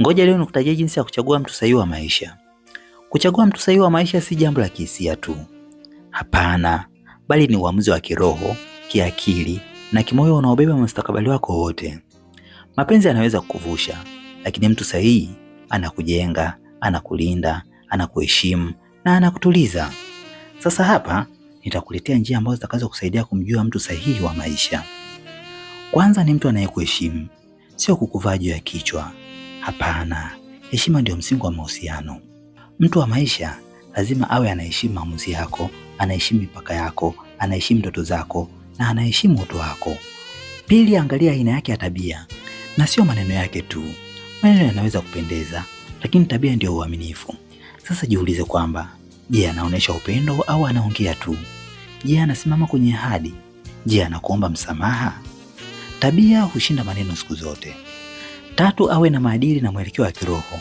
Ngoja leo nikutajie jinsi ya kuchagua mtu sahihi wa maisha. Kuchagua mtu sahihi wa maisha si jambo la kihisia tu. Hapana, bali ni uamuzi wa kiroho, kiakili na kimoyo unaobeba mustakabali wako wote. Mapenzi yanaweza kukuvusha, lakini mtu sahihi anakujenga, anakulinda, anakuheshimu na anakutuliza. Sasa hapa nitakuletea njia ambazo zitakazokusaidia kumjua mtu sahihi wa maisha. Kwanza ni mtu anayekuheshimu, sio kukuvaa juu ya kichwa. Hapana, heshima ndio msingi wa mahusiano. Mtu wa maisha lazima awe anaheshimu maamuzi yako, anaheshimu mipaka yako, anaheshimu ndoto zako na anaheshimu utu wako. Pili, angalia aina yake ya tabia na sio maneno yake tu. Maneno yanaweza kupendeza, lakini tabia ndio uaminifu. Sasa jiulize kwamba, je, anaonyesha upendo au anaongea tu? Je, anasimama kwenye ahadi? Je, anakuomba msamaha? Tabia hushinda maneno siku zote. Tatu, awe na maadili na mwelekeo wa kiroho.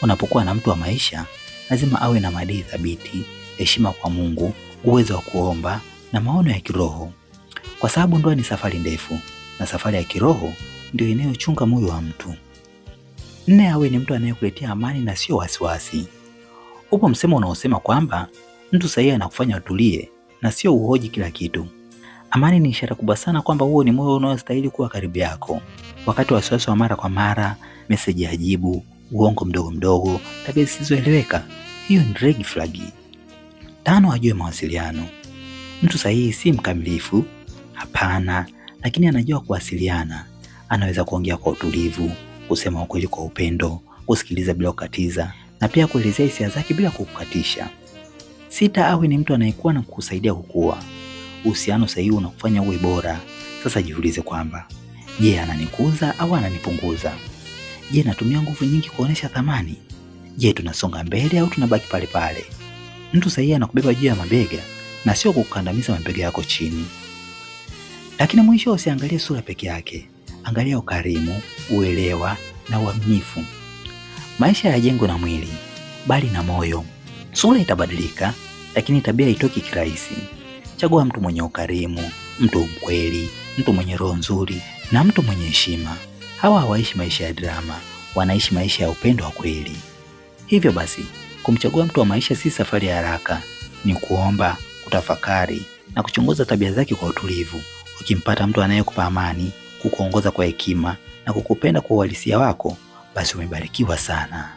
Unapokuwa na mtu wa maisha, lazima awe na maadili thabiti, heshima kwa Mungu, uwezo wa kuomba na maono ya kiroho. Kwa sababu ndoa ni safari ndefu na safari ya kiroho ndio inayochunga moyo wa mtu. Nne, awe ni mtu anayekuletea amani na sio wasiwasi. Upo msemo unaosema kwamba mtu sahihi anakufanya utulie na sio uhoji kila kitu. Amani ni ishara kubwa sana kwamba huo ni moyo unaostahili kuwa karibu yako. Wakati wa wasiwasi wa mara kwa mara, meseji ya ajibu, uongo mdogo mdogo, tabia zisizoeleweka, hiyo ni red flag. Tano, ajue mawasiliano. Mtu sahihi si mkamilifu, hapana, lakini anajua kuwasiliana. Anaweza kuongea kwa utulivu, kusema ukweli kwa upendo, kusikiliza bila kukatiza na pia kuelezea hisia zake bila kukukatisha. Sita, awe ni mtu anayekuwa na kukusaidia kukua. Uhusiano sahihi unakufanya uwe bora. Sasa jiulize kwamba, je, ananikuza au ananipunguza? Je, natumia nguvu nyingi kuonesha thamani? Je, tunasonga mbele au tunabaki pale pale? Mtu sahihi anakubeba juu ya mabega na sio kukandamiza mabega yako chini. Lakini mwisho, usiangalie sura peke yake. Angalia ukarimu, uelewa na uaminifu. Maisha hayajengwi na mwili, bali na moyo. Sura itabadilika, lakini tabia haitoki kirahisi. Chagua mtu mwenye ukarimu, mtu mkweli, mtu mwenye roho nzuri na mtu mwenye heshima. Hawa hawaishi maisha ya drama, wanaishi maisha ya upendo wa kweli. Hivyo basi, kumchagua mtu wa maisha si safari ya haraka, ni kuomba, kutafakari na kuchunguza tabia zake kwa utulivu. Ukimpata mtu anayekupa amani, kukuongoza kwa hekima na kukupenda kwa uhalisia wako, basi umebarikiwa sana.